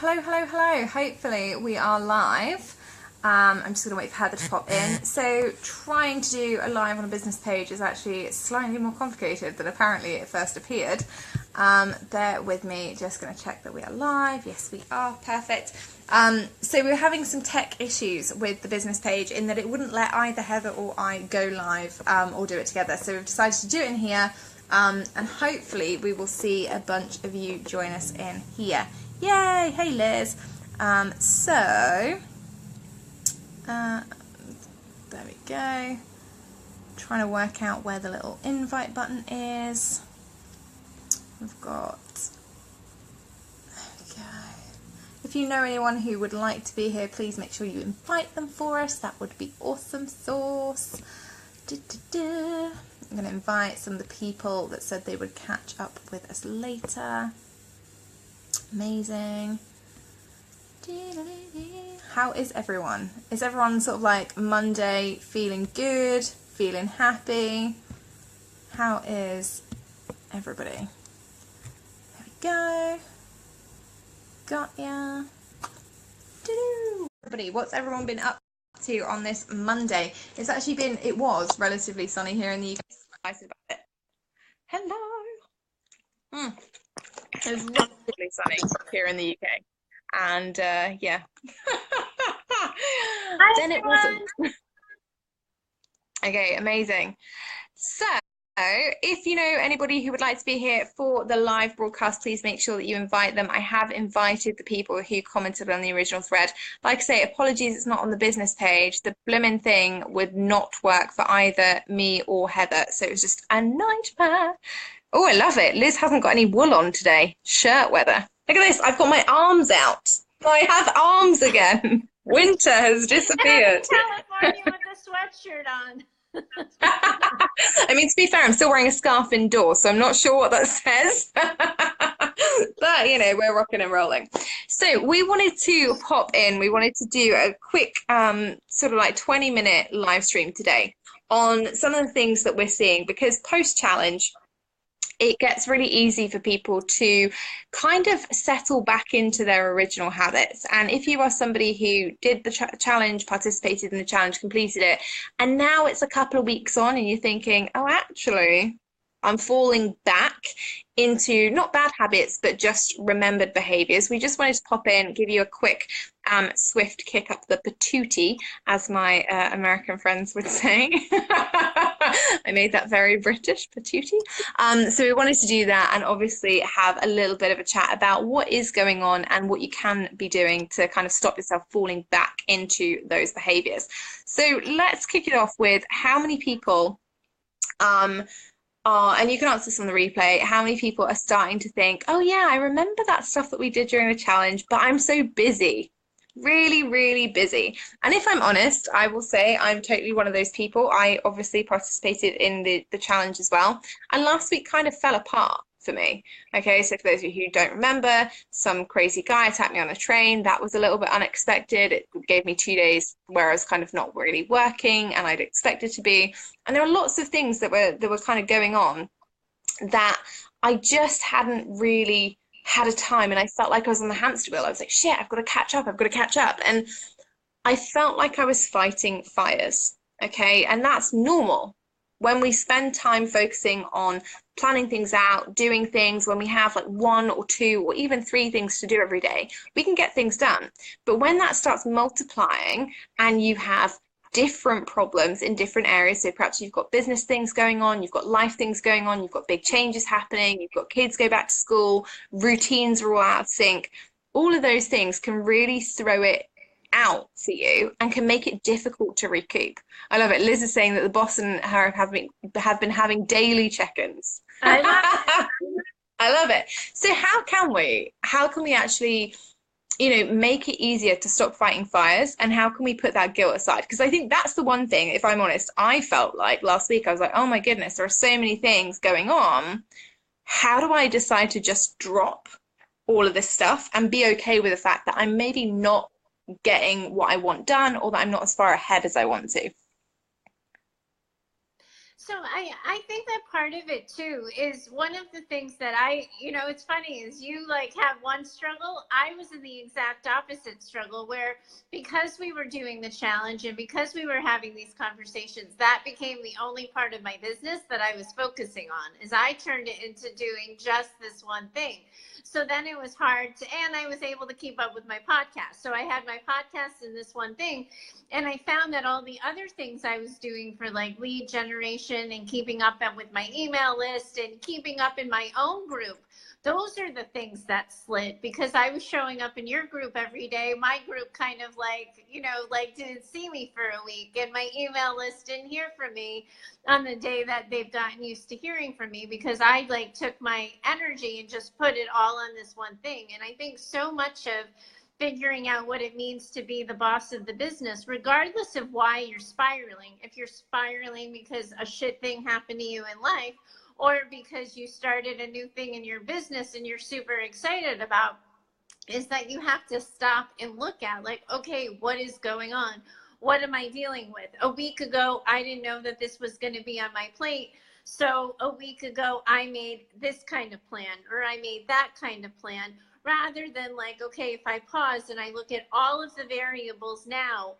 Hello. Hopefully we are live. I'm just going to wait for Heather to pop in. So trying to do a live on a business page is actually slightly more complicated than apparently it first appeared. Bear with me, just going to check that we are live. Yes, we are. Perfect. So we were having some tech issues with the business page in that it wouldn't let either Heather or I go live or do it together. So we've decided to do it in here. And hopefully we will see a bunch of you join us in here. Yay! Hey Liz. There we go. Trying to work out where the little invite button is. We've got, there we go. If you know anyone who would like to be here, please make sure you invite them for us. That would be awesome sauce. I'm going to invite some of the people that said they would catch up with us later. Amazing. How is everyone? Is everyone sort of like Monday feeling good, feeling happy? How is everybody? There we go. Got ya. Everybody, what's everyone been up to on this Monday? It was relatively sunny here in the UK. Excited about it. Hello. It was relatively sunny here in the UK. And yeah. Hi, Then it wasn't. Okay, amazing. So if you know anybody who would like to be here for the live broadcast, please make sure that you invite them. I have invited the people who commented on the original thread. Like I say, apologies, it's not on the business page. The blimmin' thing would not work for either me or Heather, so it was just a nightmare. Oh, I love it. Liz hasn't got any wool on today. Shirt weather. Look at this. I've got my arms out. I have arms again. Winter has disappeared. California with a sweatshirt on. I mean, to be fair, I'm still wearing a scarf indoors, so I'm not sure what that says. But, you know, we're rocking and rolling. So we wanted to pop in. We wanted to do a quick sort of like 20-minute live stream today on some of the things that we're seeing, because post-challenge, it gets really easy for people to kind of settle back into their original habits. And if you are somebody who did the challenge, participated in the challenge, completed it, and now it's a couple of weeks on and you're thinking, oh, actually, I'm falling back into not bad habits, but just remembered behaviors. We just wanted to pop in, give you a quick, swift kick up the patootie, as my American friends would say. I made that very British, patootie. So we wanted to do that and obviously have a little bit of a chat about what is going on and what you can be doing to kind of stop yourself falling back into those behaviors. So let's kick it off with how many people and you can answer this on the replay, how many people are starting to think, oh yeah, I remember that stuff that we did during the challenge, but I'm so busy, really busy. And if I'm honest, I will say I'm totally one of those people. I obviously participated in the challenge as well, and last week kind of fell apart for me. Okay, so for those of you who don't remember, some crazy guy attacked me on a train. That was a little bit unexpected. It gave me 2 days where I was kind of not really working and I'd expected to be. And there were lots of things that were kind of going on that I just hadn't really had a time, and I felt like I was on the hamster wheel. I was like, shit, I've got to catch up. And I felt like I was fighting fires. Okay, and that's normal. When we spend time focusing on planning things out, doing things, when we have like 1 or 2 or even 3 things to do every day, we can get things done. But when that starts multiplying and you have different problems in different areas, so perhaps you've got business things going on, you've got life things going on, you've got big changes happening, you've got kids go back to school, routines are all out of sync, all of those things can really throw it out for you and can make it difficult to recoup. I love it. Liz is saying that the boss and her have been having daily check-ins. I love it. I love it. So how can we actually, you know, make it easier to stop fighting fires, and how can we put that guilt aside? Because I think that's the one thing, if I'm honest, I felt like last week I was like, oh my goodness, there are so many things going on. How do I decide to just drop all of this stuff and be okay with the fact that I'm maybe not getting what I want done, or that I'm not as far ahead as I want to? So I think that part of it too is one of the things that it's funny is you like have one struggle. I was in the exact opposite struggle where because we were doing the challenge and because we were having these conversations, that became the only part of my business that I was focusing on is I turned it into doing just this one thing. So then it was hard to, and I was able to keep up with my podcast. So I had my podcast and this one thing. And I found that all the other things I was doing for like lead generation and keeping up with my email list and keeping up in my own group, those are the things that slid because I was showing up in your group every day. My group kind of like didn't see me for a week, and my email list didn't hear from me on the day that they've gotten used to hearing from me because I like took my energy and just put it all on this one thing. And I think so much of figuring out what it means to be the boss of the business, regardless of why you're spiraling. If you're spiraling because a shit thing happened to you in life, or because you started a new thing in your business and you're super excited about, is that you have to stop and look at like, okay, what is going on? What am I dealing with? A week ago, I didn't know that this was going to be on my plate. So a week ago, I made this kind of plan, or I made that kind of plan, rather than like, okay, if I pause and I look at all of the variables now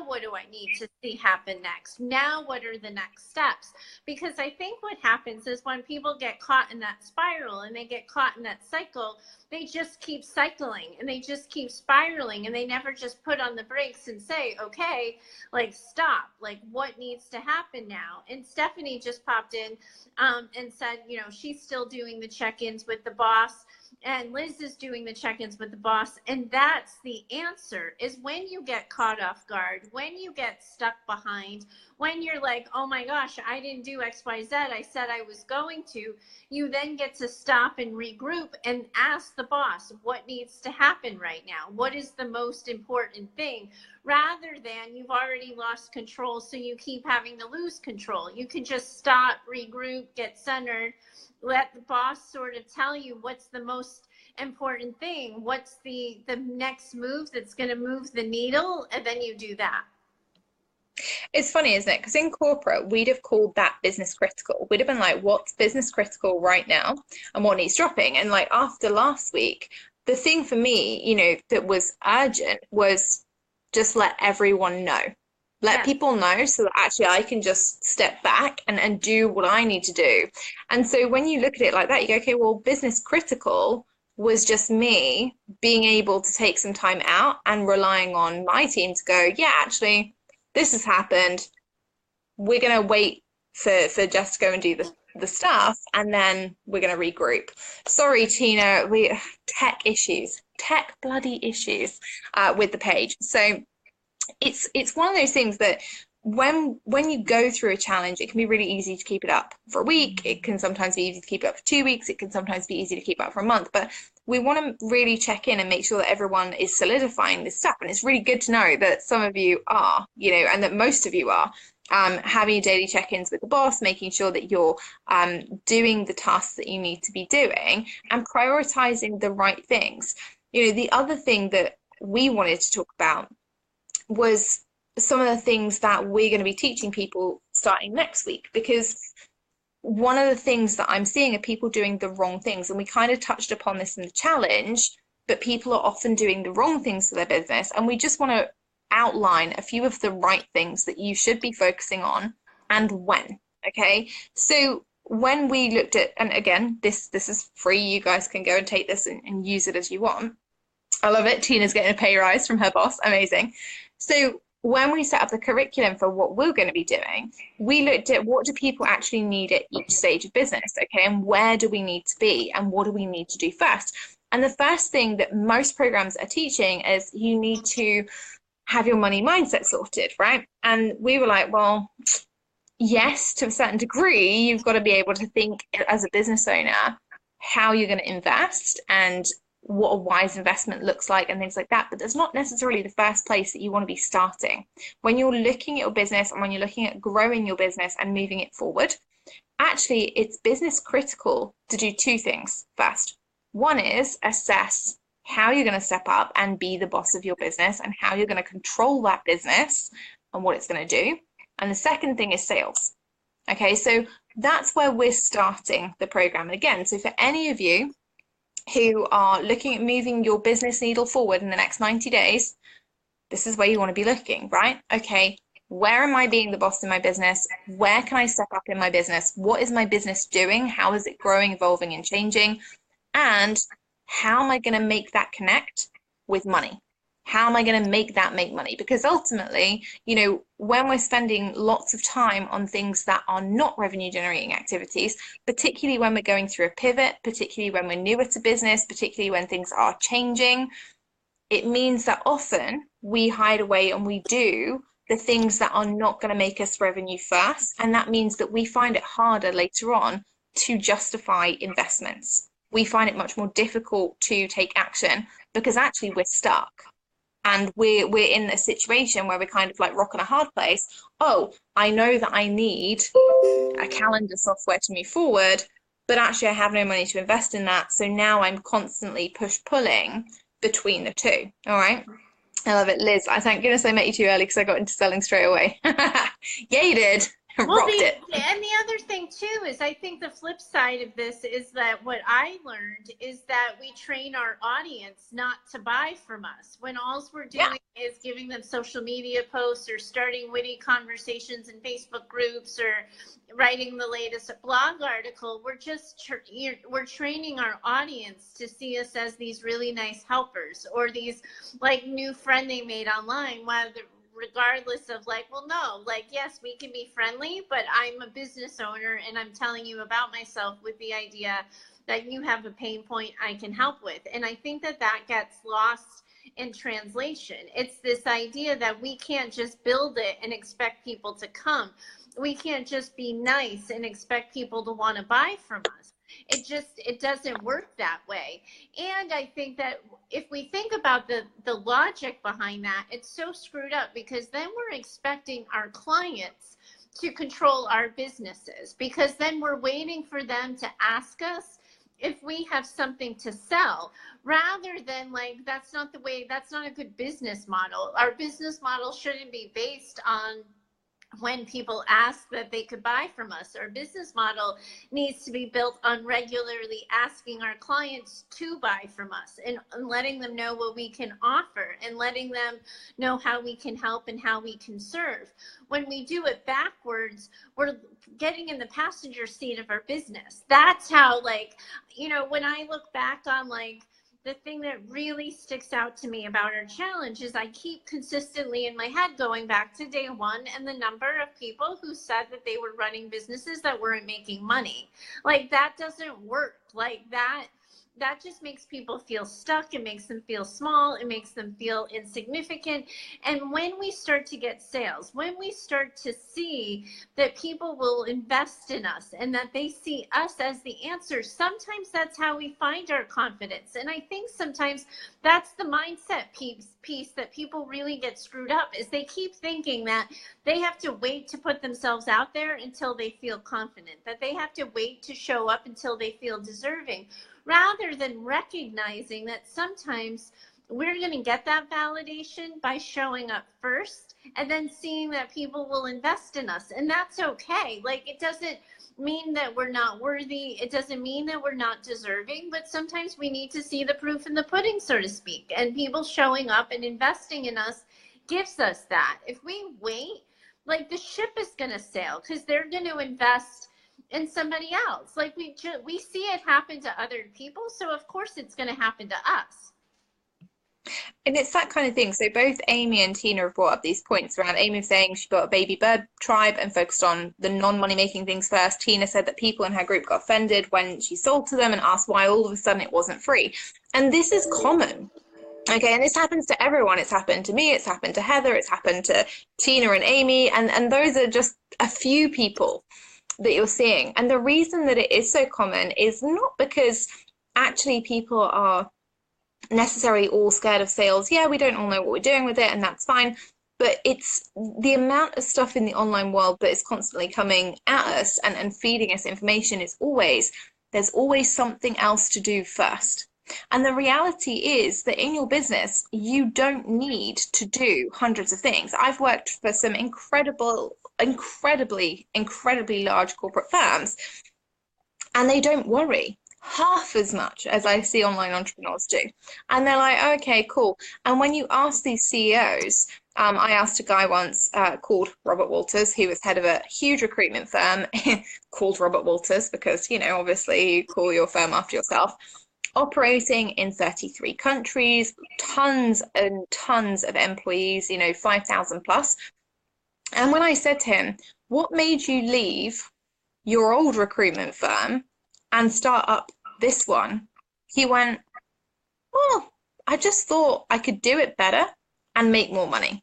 what do I need to see happen next? Now, what are the next steps? Because I think what happens is when people get caught in that spiral and they get caught in that cycle, they just keep cycling and they just keep spiraling and they never just put on the brakes and say, okay, like stop, like what needs to happen now? And Stephanie just popped in and said, she's still doing the check-ins with the boss. And Liz is doing the check-ins with the boss. And that's the answer, is when you get caught off guard, when you get stuck behind, when you're like, oh my gosh, I didn't do X, Y, Z. I said I was going to. You then get to stop and regroup and ask the boss what needs to happen right now. What is the most important thing? Rather than you've already lost control, so you keep having to lose control. You can just stop, regroup, get centered, let the boss sort of tell you what's the most important thing, what's the next move that's going to move the needle, and then you do that. It's funny, isn't it? Because in corporate, we'd have called that business critical. We'd have been like, what's business critical right now and what needs dropping? And like after last week, the thing for me, that was urgent was just let everyone know. Let people know so that actually I can just step back and do what I need to do. And so when you look at it like that, you go, okay, well, business critical was just me being able to take some time out and relying on my team to go, yeah, actually, this has happened. We're going to wait for Jess to go and do the stuff, and then we're going to regroup. Sorry, Tina, tech bloody issues with the page. So it's one of those things that when you go through a challenge, it can be really easy to keep it up for a week. It can sometimes be easy to keep it up for 2 weeks. It can sometimes be easy to keep up for a month. But we want to really check in and make sure that everyone is solidifying this stuff. And it's really good to know that some of you are, and that most of you are having your daily check-ins with the boss, making sure that you're doing the tasks that you need to be doing and prioritizing the right things. The other thing that we wanted to talk about was some of the things that we're going to be teaching people starting next week, because one of the things that I'm seeing are people doing the wrong things. And we kind of touched upon this in the challenge, but people are often doing the wrong things for their business. And we just want to outline a few of the right things that you should be focusing on and when. Okay. So when we looked at, and again, this is free. You guys can go and take this and use it as you want. I love it. Tina's getting a pay rise from her boss. Amazing. So when we set up the curriculum for what we're going to be doing, we looked at what do people actually need at each stage of business, okay, and where do we need to be and what do we need to do first. And the first thing that most programs are teaching is you need to have your money mindset sorted, right? And we were like, well, yes, to a certain degree, you've got to be able to think as a business owner how you're going to invest and what a wise investment looks like and things like that. But that's not necessarily the first place that you want to be starting. When you're looking at your business and when you're looking at growing your business and moving it forward, actually it's business critical to do two things first. One is assess how you're going to step up and be the boss of your business and how you're going to control that business and what it's going to do. And the second thing is sales. Okay, so that's where we're starting the program. And again, so for any of you who are looking at moving your business needle forward in the next 90 days, this is where you want to be looking, right? Okay, where am I being the boss in my business? Where can I step up in my business? What is my business doing? How is it growing, evolving, and changing? And how am I going to make that connect with money? How am I going to make that make money? Because ultimately, when we're spending lots of time on things that are not revenue generating activities, particularly when we're going through a pivot, particularly when we're newer to business, particularly when things are changing, it means that often we hide away and we do the things that are not going to make us revenue first. And that means that we find it harder later on to justify investments. We find it much more difficult to take action because actually we're stuck. And we're in a situation where we're kind of like rock on a hard place. Oh, I know that I need a calendar software to move forward, but actually I have no money to invest in that. So now I'm constantly push-pulling between the two. All right. I love it. Liz, I thank goodness I met you too early because I got into selling straight away. Yeah, you did. Well, Rocked it. and the other thing too is I think the flip side of this is that what I learned is that we train our audience not to buy from us when all we're doing is giving them social media posts or starting witty conversations in Facebook groups or writing the latest blog article. We're just we're training our audience to see us as these really nice helpers or these like new friend they made online, regardless of like, well, no, like, yes, we can be friendly, but I'm a business owner and I'm telling you about myself with the idea that you have a pain point I can help with. And I think that gets lost in translation. It's this idea that we can't just build it and expect people to come. We can't just be nice and expect people to want to buy from us. It doesn't work that way. And I think that if we think about the logic behind that, it's so screwed up because then we're expecting our clients to control our businesses because then we're waiting for them to ask us if we have something to sell rather than like, that's not a good business model. Our business model shouldn't be based on when people ask that they could buy from us. Our business model needs to be built on regularly asking our clients to buy from us and letting them know what we can offer and letting them know how we can help and how we can serve. When we do it backwards, we're getting in the passenger seat of our business. That's how, like, when I look back on like the thing that really sticks out to me about our challenge is I keep consistently in my head going back to day one and the number of people who said that they were running businesses that weren't making money. Like that doesn't work. Like that just makes people feel stuck. It makes them feel small. It makes them feel insignificant. And when we start to get sales, when we start to see that people will invest in us and that they see us as the answer, sometimes that's how we find our confidence. And I think sometimes that's the mindset piece that people really get screwed up is they keep thinking that they have to wait to put themselves out there until they feel confident, that they have to wait to show up until they feel deserving, rather than recognizing that sometimes we're going to get that validation by showing up first and then seeing that people will invest in us. And that's okay. Like, it doesn't mean that we're not worthy. It doesn't mean that we're not deserving, but sometimes we need to see the proof in the pudding, so to speak. And people showing up and investing in us gives us that. If we wait, like, the ship is going to sail because they're going to invest in somebody else. Like we see it happen to other people, so of course it's going to happen to us. And it's that kind of thing. So both Amy and Tina have brought up these points around. Amy saying she got a baby bird tribe and focused on the non-money making things first. Tina said that people in her group got offended when she sold to them and asked why all of a sudden it wasn't free. And this is common. Okay, and this happens to everyone. It's happened to me, it's happened to Heather, it's happened to Tina and Amy, and those are just a few people that you're seeing. And the reason that it is so common is not because actually people are necessarily all scared of sales. Yeah, we don't all know what we're doing with it, and that's fine. But it's the amount of stuff in the online world that is constantly coming at us and feeding us information is there's always something else to do first. And the reality is that in your business, you don't need to do hundreds of things. I've worked for some incredible incredibly, incredibly large corporate firms, and they don't worry half as much as I see online entrepreneurs do. And they're like, okay, cool. And when you ask these CEOs, I asked a guy once called Robert Walters, who was head of a huge recruitment firm called Robert Walters, because, you know, obviously you call your firm after yourself, operating in 33 countries, tons and tons of employees, you know, 5,000 plus. And when I said to him, what made you leave your old recruitment firm and start up this one? He went, well, I just thought I could do it better and make more money.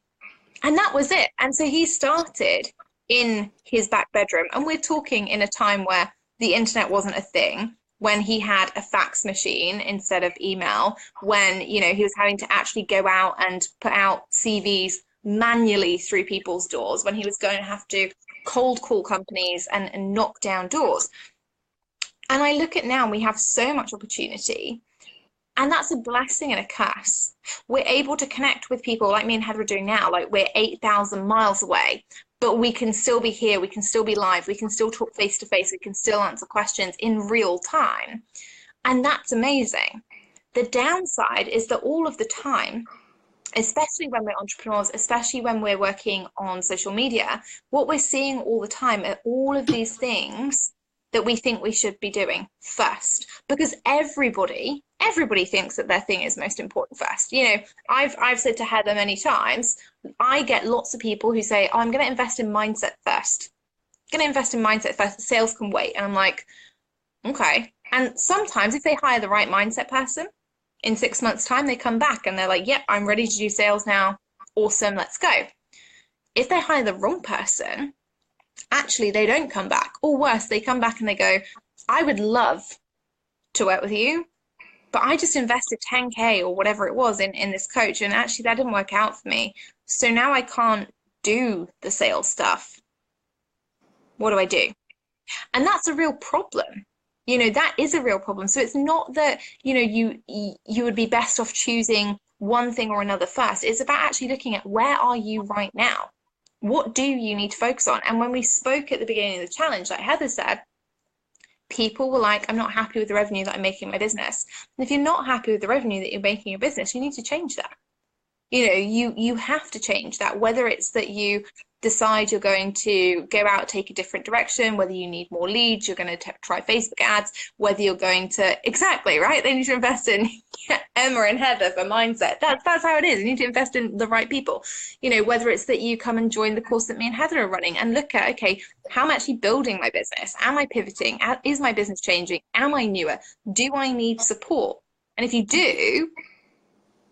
And that was it. And so he started in his back bedroom. And we're talking in a time where the internet wasn't a thing, when he had a fax machine instead of email, when, you know, he was having to actually go out and put out CVs manually through people's doors, when he was going to have to cold call companies and knock down doors. And I look at now, we have so much opportunity, and that's a blessing and a curse. We're able to connect with people like me and Heather are doing now, like we're 8,000 miles away, but we can still be here, we can still be live, we can still talk face to face, we can still answer questions in real time. And that's amazing. The downside is that all of the time, especially when we're entrepreneurs, especially when we're working on social media, what we're seeing all the time are all of these things that we think we should be doing first, because everybody thinks that their thing is most important first. You know, I've said to Heather many times, I get lots of people who say, oh, I'm going to invest in mindset first. I'm going to invest in mindset first. The sales can wait. And I'm like, okay. And sometimes if they hire the right mindset person, in 6 months' time, they come back and they're like, yep, I'm ready to do sales now. Awesome, let's go. If they hire the wrong person, actually they don't come back. Or worse, they come back and they go, I would love to work with you, but I just invested 10K or whatever it was in this coach, and actually that didn't work out for me. So now I can't do the sales stuff. What do I do? And that's a real problem. You know, that is a real problem. So it's not that, you know, you would be best off choosing one thing or another first. It's about actually looking at, where are you right now? What do you need to focus on? And when we spoke at the beginning of the challenge, like Heather said, people were like, I'm not happy with the revenue that I'm making in my business. And if you're not happy with the revenue that you're making in your business, you need to change that. You know, you have to change that, whether it's that you decide you're going to go out, take a different direction, whether you need more leads, you're going to try Facebook ads, whether you're going to, exactly, right? They need to invest in Emma and Heather for mindset. That's how it is. You need to invest in the right people. You know, whether it's that you come and join the course that me and Heather are running and look at, okay, how am I actually building my business? Am I pivoting? Is my business changing? Am I newer? Do I need support? And if you do,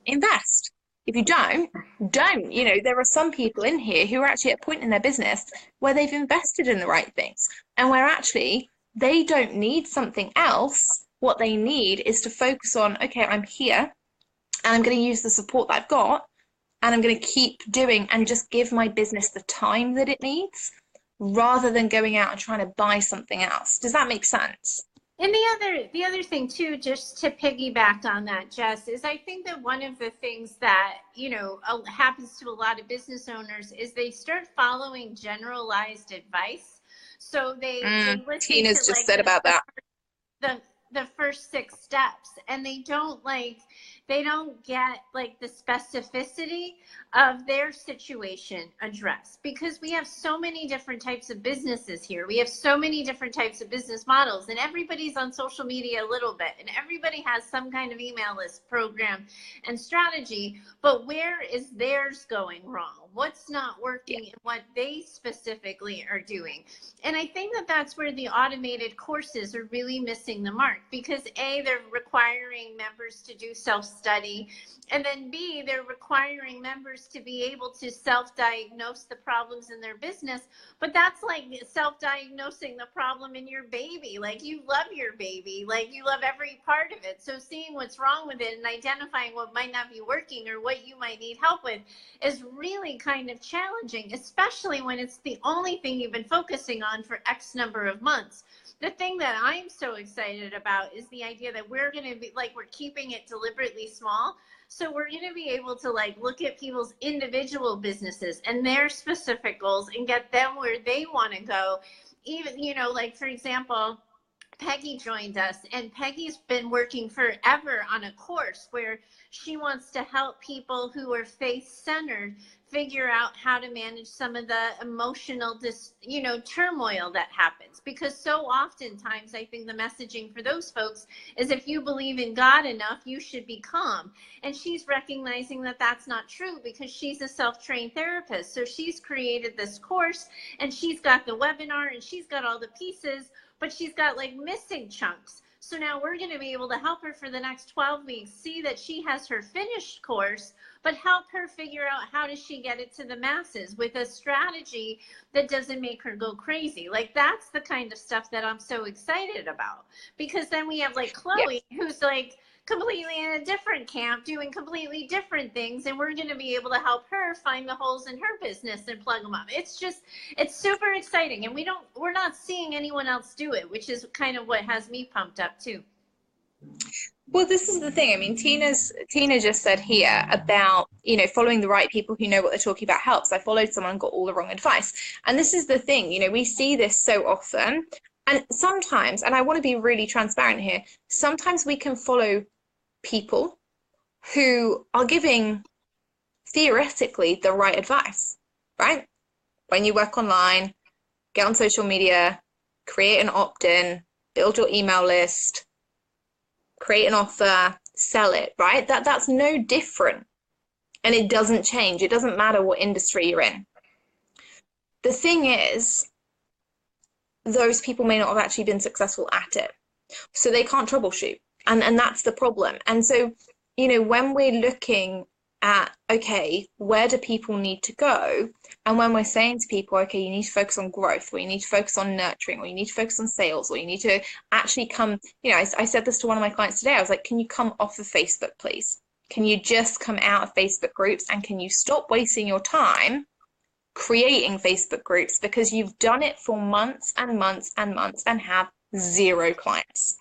invest. If you don't. You know, there are some people in here who are actually at a point in their business where they've invested in the right things, and where actually they don't need something else. What they need is to focus on, okay, I'm here and I'm going to use the support that I've got, and I'm going to keep doing and just give my business the time that it needs, rather than going out and trying to buy something else. Does that make sense? And the other thing too, just to piggyback on that, Jess, is I think that one of the things that, you know, happens to a lot of business owners is they start following generalized advice. So they listen Tina's to, just like, said about that. the first 6 steps, and they don't get like the specificity of their situation addressed, because we have so many different types of businesses here. We have so many different types of business models, and everybody's on social media a little bit, and everybody has some kind of email list program and strategy, but where is theirs going wrong? What's not working in what they specifically are doing? And I think that that's where the automated courses are really missing the mark, because A, they're requiring members to do self-study, and then B, they're requiring members to be able to self-diagnose the problems in their business. But that's like self-diagnosing the problem in your baby. Like, you love your baby, like you love every part of it. So seeing what's wrong with it and identifying what might not be working or what you might need help with is really kind of challenging, especially when it's the only thing you've been focusing on for X number of months. The thing that I'm so excited about is the idea that we're going to be like, we're keeping it deliberately small. So we're going to be able to like look at people's individual businesses and their specific goals and get them where they want to go. Even, you know, like for example, Peggy joined us, and Peggy's been working forever on a course where she wants to help people who are faith-centered figure out how to manage some of the emotional, turmoil that happens. Because so oftentimes, I think the messaging for those folks is if you believe in God enough, you should be calm. And she's recognizing that that's not true because she's a self-trained therapist. So she's created this course, and she's got the webinar, and she's got all the pieces, but she's got like missing chunks. So now we're going to be able to help her for the next 12 weeks, see that she has her finished course, but help her figure out how does she get it to the masses with a strategy that doesn't make her go crazy. Like that's the kind of stuff that I'm so excited about, because then we have like Chloe, who's like completely in a different camp doing completely different things, and we're going to be able to help her find the holes in her business and plug them up. It's super exciting, and we're not seeing anyone else do it, which is kind of what has me pumped up too. Well, this is the thing. I mean, Tina just said here about, following the right people who know what they're talking about helps. I followed someone and got all the wrong advice. And this is the thing, we see this so often. And sometimes, and I want to be really transparent here, sometimes we can follow people who are giving theoretically the right advice, right? When you work online, get on social media, create an opt-in, build your email list, create an offer, sell it, right? That's no different. And it doesn't change. It doesn't matter what industry you're in. The thing is, those people may not have actually been successful at it. So they can't troubleshoot. And that's the problem. And so, when we're looking at, okay, where do people need to go? And when we're saying to people, okay, you need to focus on growth, or you need to focus on nurturing, or you need to focus on sales, or you need to actually come, I said this to one of my clients today. I was like, can you come off of Facebook, please? Can you just come out of Facebook groups, and can you stop wasting your time creating Facebook groups, because you've done it for months and months and months and have zero clients.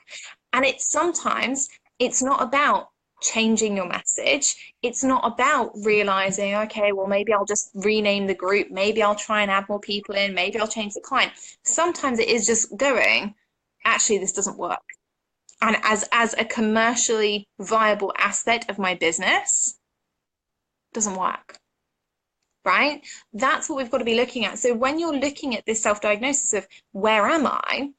And sometimes it's not about changing your message. It's not about realizing, okay, well, maybe I'll just rename the group. Maybe I'll try and add more people in. Maybe I'll change the client. Sometimes it is just going, actually, this doesn't work. And as a commercially viable aspect of my business, it doesn't work. Right? That's what we've got to be looking at. So when you're looking at this self-diagnosis of where am I,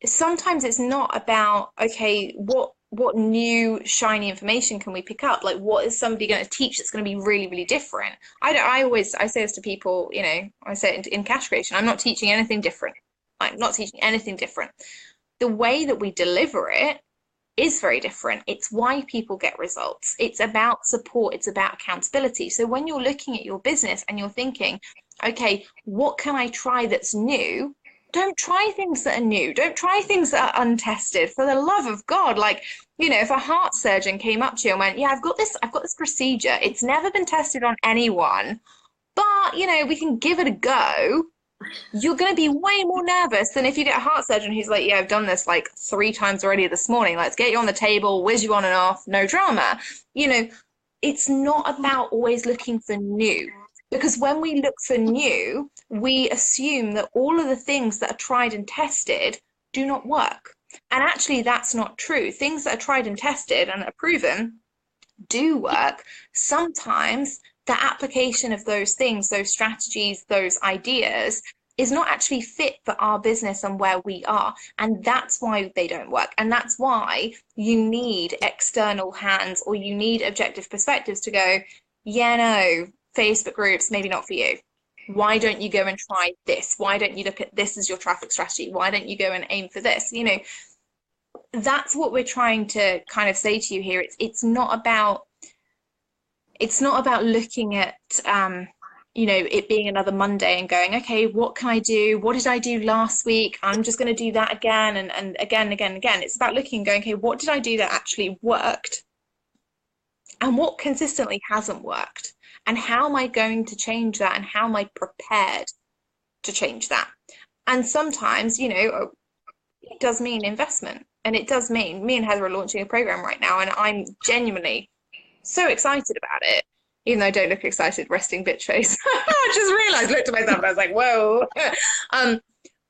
sometimes it's not about, okay, what new shiny information can we pick up? Like, what is somebody going to teach that's going to be really, really different? I say this to people, I say it in cash creation, I'm not teaching anything different. I'm not teaching anything different. The way that we deliver it is very different. It's why people get results. It's about support. It's about accountability. So when you're looking at your business and you're thinking, okay, what can I try that's new? Don't try things that are new. Don't try things that are untested. For the love of God, like, if a heart surgeon came up to you and went, yeah, I've got this procedure. It's never been tested on anyone, but, we can give it a go. You're going to be way more nervous than if you get a heart surgeon who's like, yeah, I've done this like 3 times already this morning. Let's get you on the table, whiz you on and off, no drama. It's not about always looking for new. Because when we look for new, we assume that all of the things that are tried and tested do not work. And actually, that's not true. Things that are tried and tested and are proven do work. Sometimes the application of those things, those strategies, those ideas is not actually fit for our business and where we are. And that's why they don't work. And that's why you need external hands, or you need objective perspectives to go, yeah, no, Facebook groups, maybe not for you. Why don't you go and try this? Why don't you look at this as your traffic strategy? Why don't you go and aim for this? That's what we're trying to kind of say to you here. It's not about looking at it being another Monday and going, okay, what can I do? What did I do last week? I'm just going to do that again and again. It's about looking and going, okay, what did I do that actually worked? And what consistently hasn't worked? And how am I going to change that? And how am I prepared to change that? And sometimes, you know, it does mean investment. And it does mean me and Heather are launching a program right now, and I'm genuinely so excited about it, even though I don't look excited, resting bitch face. I just realized, looked at myself and I was like, whoa. um,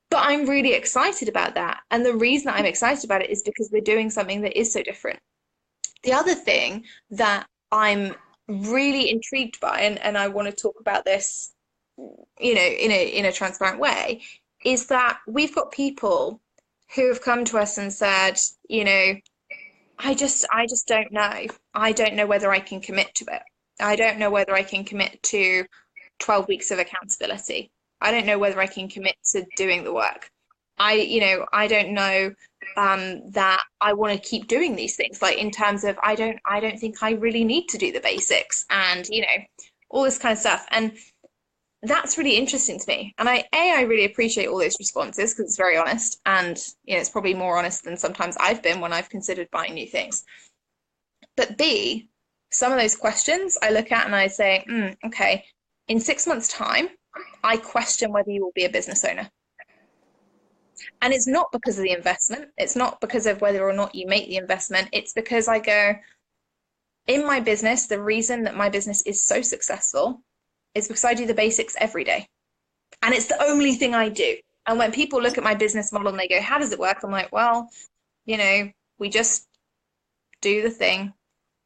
but I'm really excited about that. And the reason that I'm excited about it is because we're doing something that is so different. The other thing that I'm really intrigued by, and I want to talk about this, you know, in a transparent way, is that we've got people who have come to us and said, you know, I just don't know. I don't know whether I can commit to it. I don't know whether I can commit to 12 weeks of accountability. I don't know whether I can commit to doing the work. I don't know that I want to keep doing these things. Like in terms of I don't think I really need to do the basics and, you know, all this kind of stuff. And that's really interesting to me. And I really appreciate all those responses because it's very honest. And, you know, it's probably more honest than sometimes I've been when I've considered buying new things. But B, some of those questions I look at and I say, okay, in 6 months' time, I question whether you will be a business owner. And it's not because of the investment. It's not because of whether or not you make the investment. It's because I go, in my business, the reason that my business is so successful is because I do the basics every day. And it's the only thing I do. And when people look at my business model and they go, how does it work? I'm like, well, you know, we just do the thing.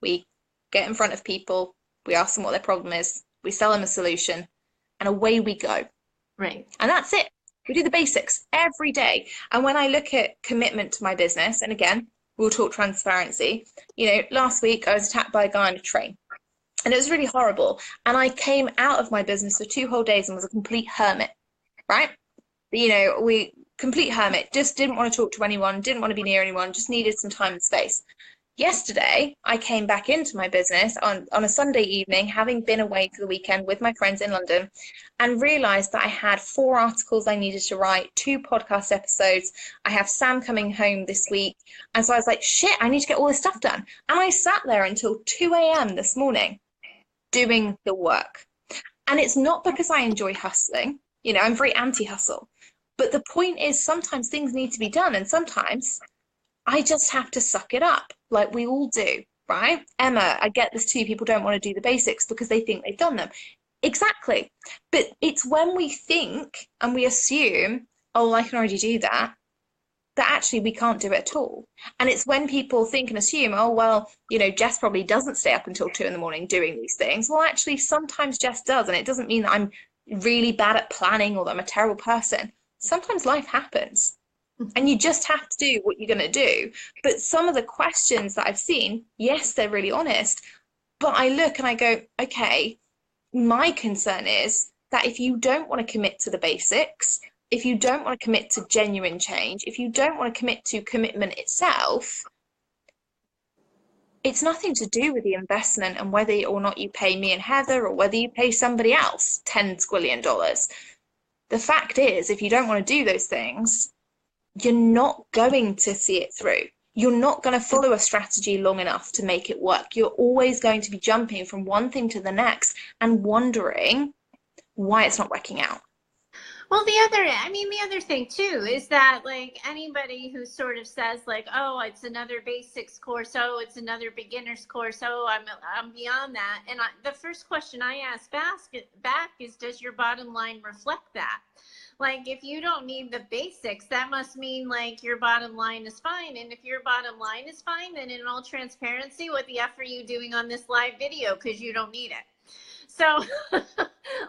We get in front of people. We ask them what their problem is. We sell them a solution and away we go. Right. And that's it. We do the basics every day. And when I look at commitment to my business, and again, we'll talk transparency, you know, last week I was attacked by a guy on a train. And it was really horrible. And I came out of my business for 2 whole days and was a complete hermit, right? You know, complete hermit, just didn't want to talk to anyone, didn't want to be near anyone, just needed some time and space. Yesterday, I came back into my business on a Sunday evening, having been away for the weekend with my friends in London, and realized that I had 4 articles I needed to write, 2 podcast episodes. I have Sam coming home this week. And so I was like, shit, I need to get all this stuff done. And I sat there until 2 a.m. this morning doing the work. And it's not because I enjoy hustling. You know, I'm very anti-hustle. But the point is sometimes things need to be done. And sometimes I just have to suck it up like we all do, right? Emma, I get this too. People don't want to do the basics because they think they've done them. Exactly. But it's when we think and we assume, oh, I can already do that, that actually we can't do it at all. And it's when people think and assume, oh, well, you know, Jess probably doesn't stay up until 2 in the morning doing these things. Well, actually, sometimes Jess does. And it doesn't mean that I'm really bad at planning or that I'm a terrible person. Sometimes life happens. And you just have to do what you're going to do. But some of the questions that I've seen, yes, they're really honest. But I look and I go, okay, my concern is that if you don't want to commit to the basics, if you don't want to commit to genuine change, if you don't want to commit to commitment itself, it's nothing to do with the investment and whether or not you pay me and Heather or whether you pay somebody else $10 squillion. The fact is, if you don't want to do those things, you're not going to see it through. You're not going to follow a strategy long enough to make it work. You're always going to be jumping from one thing to the next and wondering why it's not working out. Well, the other thing too is that like anybody who sort of says like, oh, it's another basics course, oh, it's another beginner's course, oh, I'm beyond that. And the first question I ask back is, does your bottom line reflect that? Like, if you don't need the basics, that must mean like your bottom line is fine. And if your bottom line is fine, then in all transparency, what the F are you doing on this live video? Because you don't need it. So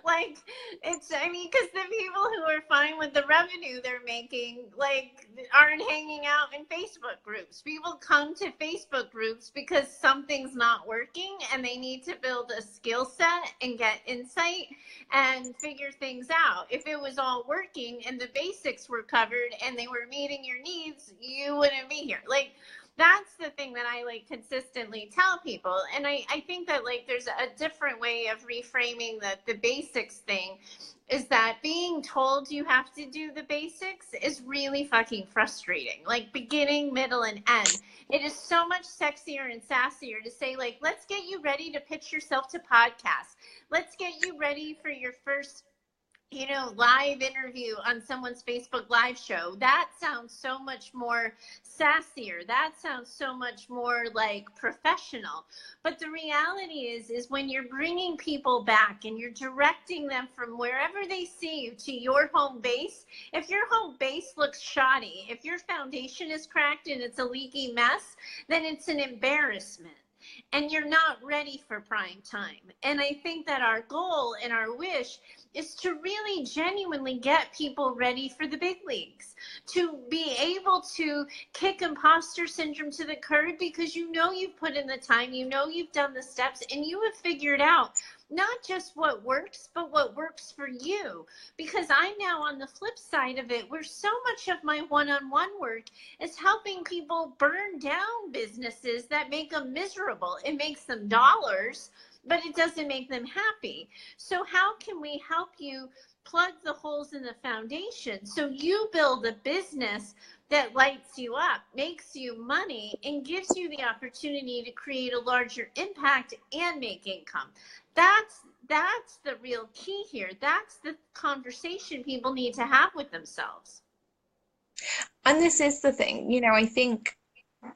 like, because the people who are fine with the revenue they're making, like, aren't hanging out in Facebook groups. People come to Facebook groups because something's not working and they need to build a skill set and get insight and figure things out. If it was all working and the basics were covered and they were meeting your needs, you wouldn't be here. Like, That's the thing that I like consistently tell people. And I think that like there's a different way of reframing the basics thing, is that being told you have to do the basics is really fucking frustrating. Like beginning, middle, and end. It is so much sexier and sassier to say, like, let's get you ready to pitch yourself to podcasts. Let's get you ready for your first, you know, live interview on someone's Facebook live show. That sounds so much more sassier. That sounds so much more like professional. But the reality is when you're bringing people back and you're directing them from wherever they see you to your home base, if your home base looks shoddy, if your foundation is cracked and it's a leaky mess, then it's an embarrassment. And you're not ready for prime time. And I think that our goal and our wish is to really genuinely get people ready for the big leagues, to be able to kick imposter syndrome to the curb, because you know you've put in the time, you know you've done the steps, and you have figured out not just what works, but what works for you. Because I'm now on the flip side of it, where so much of my one-on-one work is helping people burn down businesses that make them miserable. It makes them dollars, but it doesn't make them happy. So how can we help you plug the holes in the foundation so you build a business that lights you up, makes you money, and gives you the opportunity to create a larger impact and make income? That's the real key here. That's the conversation people need to have with themselves. And this is the thing, you know, I think,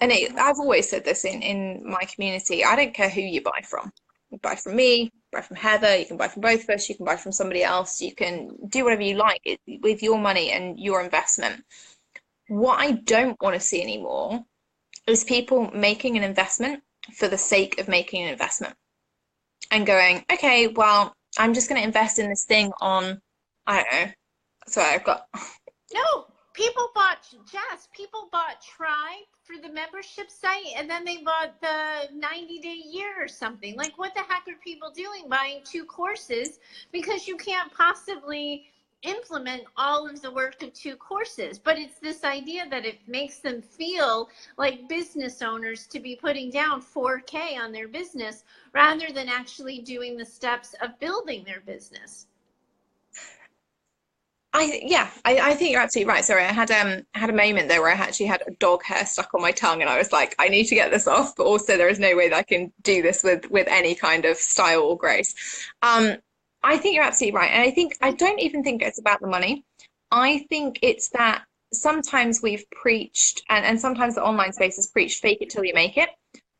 and I've always said this in my community, I don't care who you buy from. You buy from me, buy from Heather, you can buy from both of us, you can buy from somebody else, you can do whatever you like with your money and your investment. What I don't want to see anymore is people making an investment for the sake of making an investment and going, okay, well, I'm just going to invest in this thing on, I don't know. Sorry, I've got... No, people bought Tribe for the membership site, and then they bought the 90-day year or something. Like, what the heck are people doing buying 2 courses? Because you can't possibly implement all of the work of 2 courses. But it's this idea that it makes them feel like business owners to be putting down $4K on their business rather than actually doing the steps of building their business. I think you're absolutely right. Sorry, I had a moment there where I actually had a dog hair stuck on my tongue, and I was like, I need to get this off, but also there is no way that I can do this with any kind of style or grace. I think you're absolutely right, and I don't even think it's about the money. I think it's that sometimes we've preached, and sometimes the online space has preached, fake it till you make it,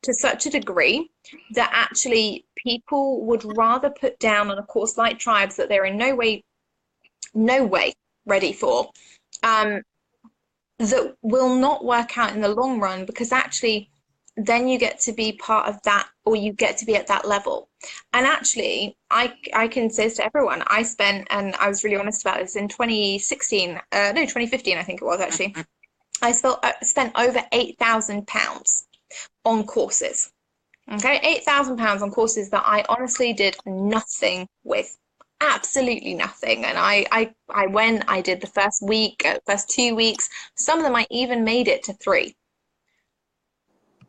to such a degree that actually people would rather put down on a course like Tribes that they're in no way ready for, that will not work out in the long run, because actually then you get to be part of that, or you get to be at that level. And actually I can say this to everyone, I spent, and I was really honest about this, in 2015 I think it was actually, I spent over £8,000 on courses. Okay, £8,000 on courses that I honestly did nothing with. Absolutely nothing. And I went, I did the first week, first 2 weeks, some of them I even made it to 3,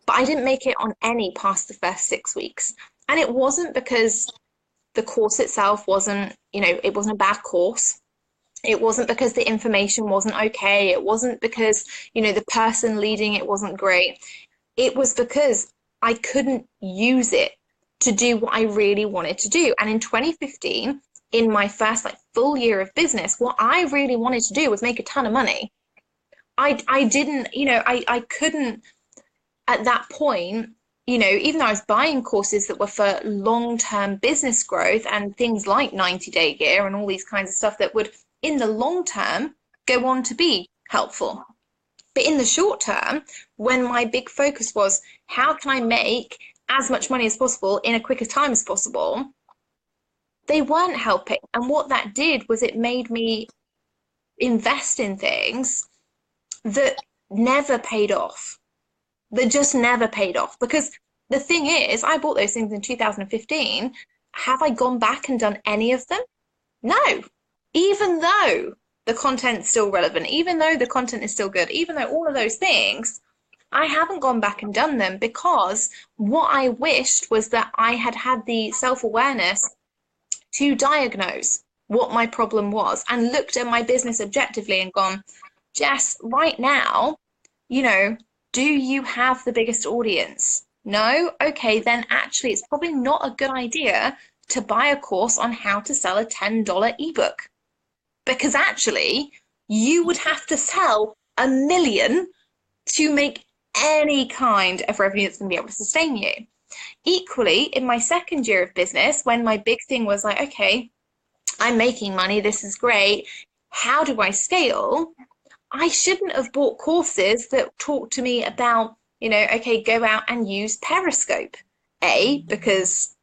but I didn't make it on any past the first 6 weeks. And it wasn't because the course itself wasn't, you know, it wasn't a bad course. It wasn't because the information wasn't okay. It wasn't because, you know, the person leading it wasn't great. It was because I couldn't use it to do what I really wanted to do. And in 2015, in my first full year of business, what I really wanted to do was make a ton of money. I didn't, you know, I couldn't at that point, you know, even though I was buying courses that were for long-term business growth and things like 90-day gear and all these kinds of stuff that would, in the long term, go on to be helpful. But in the short term, when my big focus was, how can I make as much money as possible in a quicker time as possible, they weren't helping. And what that did was it made me invest in things that never paid off. That just never paid off. Because the thing is, I bought those things in 2015. Have I gone back and done any of them? No. Even though the content's still relevant, even though the content is still good, even though all of those things, I haven't gone back and done them because what I wished was that I had had the self-awareness to diagnose what my problem was and looked at my business objectively and gone, Jess, right now, you know, do you have the biggest audience? No? Okay, then actually, it's probably not a good idea to buy a course on how to sell a $10 ebook because actually, you would have to sell 1 million to make any kind of revenue that's going to be able to sustain you. Equally, in my second year of business, when my big thing was like, okay, I'm making money, this is great. How do I scale? I shouldn't have bought courses that talk to me about, okay, go out and use Periscope. Because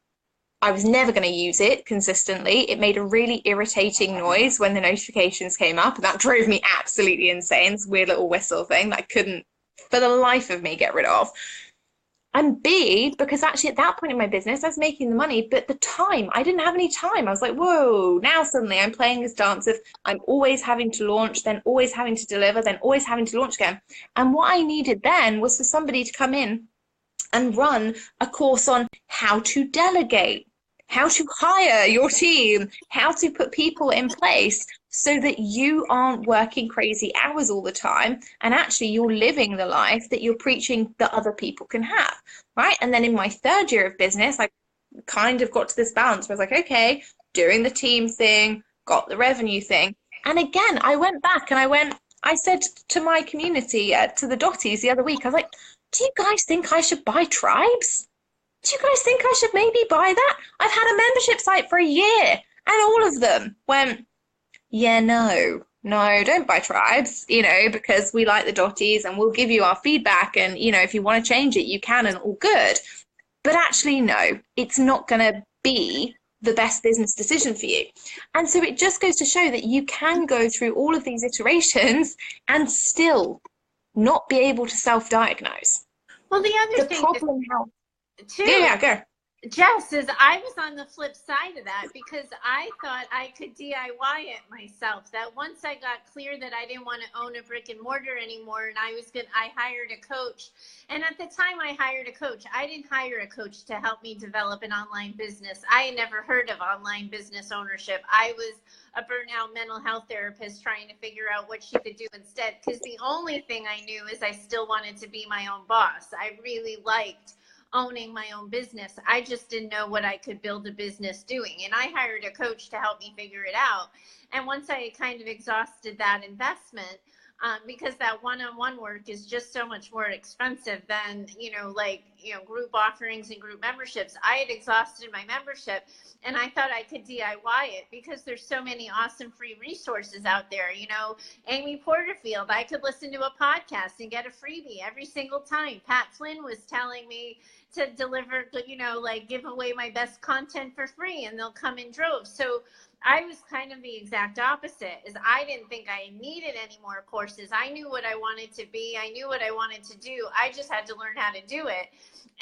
I was never going to use it consistently. It made a really irritating noise when the notifications came up, and that drove me absolutely insane. This weird little whistle thing that I couldn't, for the life of me, get rid of. And B, because actually at that point in my business, I was making the money, but the time, I didn't have any time. I was like, whoa, now suddenly I'm playing this dance of I'm always having to launch, then always having to deliver, then always having to launch again. And what I needed then was for somebody to come in and run a course on how to delegate, how to hire your team, how to put people in place so that you aren't working crazy hours all the time and actually you're living the life that you're preaching that other people can have, right? And then in my third year of business, I kind of got to this balance where I was like, okay, doing the team thing, got the revenue thing. And again, I went back and I said to my community, to the Dotties the other week, I was like, do you guys think I should buy Tribes? Do you guys think I should maybe buy that? I've had a membership site for a year and all of them went, yeah, no, don't buy Tribes, because we like the Dotties and we'll give you our feedback. And, if you want to change it, you can and all good. But actually, no, it's not going to be the best business decision for you. And so it just goes to show that you can go through all of these iterations and still not be able to self-diagnose. Well, the other thing problem too, yeah, go. Jess, is I was on the flip side of that because I thought I could DIY it myself. That once I got clear that I didn't want to own a brick and mortar anymore, and I hired a coach. And at the time I hired a coach, I didn't hire a coach to help me develop an online business. I had never heard of online business ownership. I was a burnout mental health therapist trying to figure out what she could do instead. Because the only thing I knew is I still wanted to be my own boss. I really liked owning my own business. I just didn't know what I could build a business doing. And I hired a coach to help me figure it out. And once I kind of exhausted that investment, because that one-on-one work is just so much more expensive than, group offerings and group memberships. I had exhausted my membership and I thought I could DIY it because there's so many awesome free resources out there. Amy Porterfield, I could listen to a podcast and get a freebie every single time. Pat Flynn was telling me to deliver, give away my best content for free and they'll come in droves. So I was kind of the exact opposite. Is I didn't think I needed any more courses. I knew what I wanted to be. I knew what I wanted to do. I just had to learn how to do it.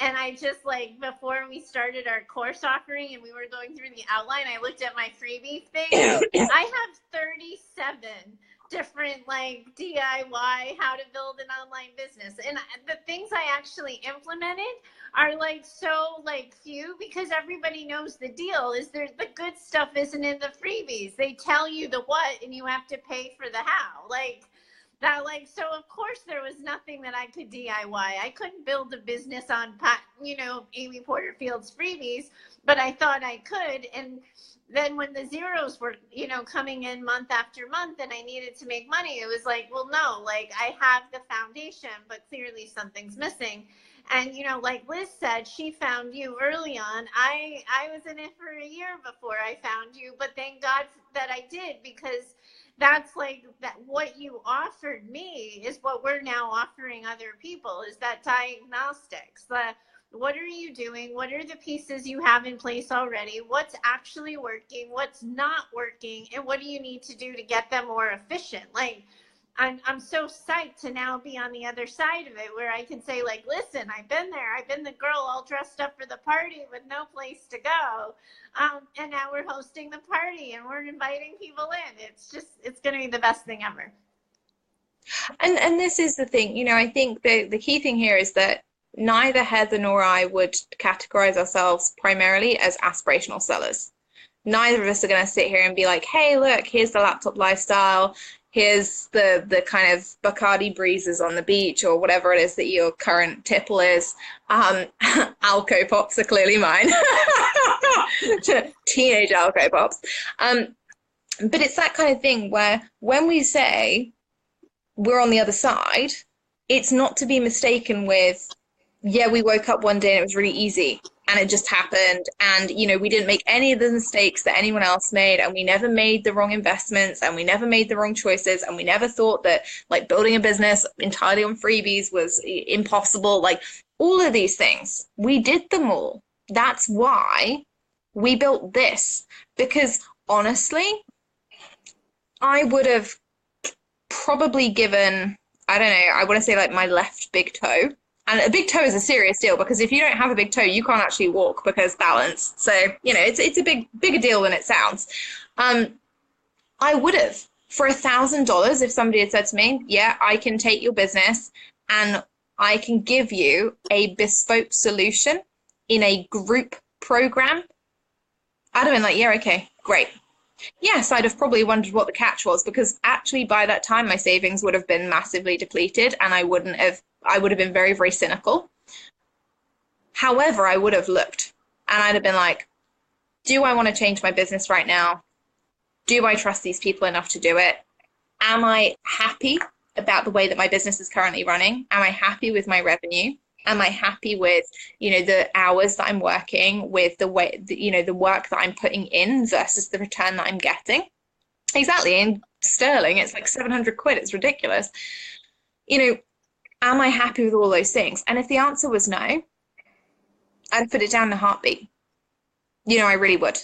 And I just before we started our course offering and we were going through the outline, I looked at my freebie thing. I have 37 different DIY how to build an online business, and the things I actually implemented are so few because everybody knows the deal is the good stuff isn't in the freebies. They tell you the what and you have to pay for the how so of course there was nothing that I could DIY. I couldn't build a business on Amy Porterfield's freebies, but I thought I could. And then when the zeros were, coming in month after month and I needed to make money, it was well, no, I have the foundation, but clearly something's missing. And, like Liz said, she found you early on. I was in it for a year before I found you, but thank God that I did, because that's that what you offered me is what we're now offering other people, is that diagnostics. What are you doing? What are the pieces you have in place already? What's actually working? What's not working? And what do you need to do to get them more efficient? I'm so psyched to now be on the other side of it, where I can say listen, I've been there. I've been the girl all dressed up for the party with no place to go. And now we're hosting the party and we're inviting people in. It's going to be the best thing ever. And this is the thing, I think the key thing here is that neither Heather nor I would categorize ourselves primarily as aspirational sellers. Neither of us are going to sit here and be like, hey, look, here's the laptop lifestyle. Here's the kind of Bacardi breezes on the beach or whatever it is that your current tipple is. Alco Pops are clearly mine. Teenage Alco Pops. But it's that kind of thing where when we say we're on the other side, it's not to be mistaken with, yeah, we woke up one day and it was really easy and it just happened. And, we didn't make any of the mistakes that anyone else made, and we never made the wrong investments, and we never made the wrong choices, and we never thought that like building a business entirely on freebies was impossible. Like all of these things, we did them all. That's why we built this, because honestly, I would have probably given, I don't know, I want to say like my left big toe. And a big toe is a serious deal, because if you don't have a big toe, you can't actually walk because balance. So, it's a bigger deal than it sounds. I would have, for $1,000, if somebody had said to me, yeah, I can take your business and I can give you a bespoke solution in a group program, I'd have been like, yeah, okay, great. Yes, I'd have probably wondered what the catch was, because actually by that time my savings would have been massively depleted and I would have been very, very cynical. However, I would have looked and I'd have been like, do I want to change my business right now? Do I trust these people enough to do it? Am I happy about the way that my business is currently running? Am I happy with my revenue? Am I happy with, the hours that I'm working, with the way, the work that I'm putting in versus the return that I'm getting? Exactly. In sterling, it's like 700 quid. It's ridiculous. Am I happy with all those things? And if the answer was no, I'd put it down in a heartbeat. I really would.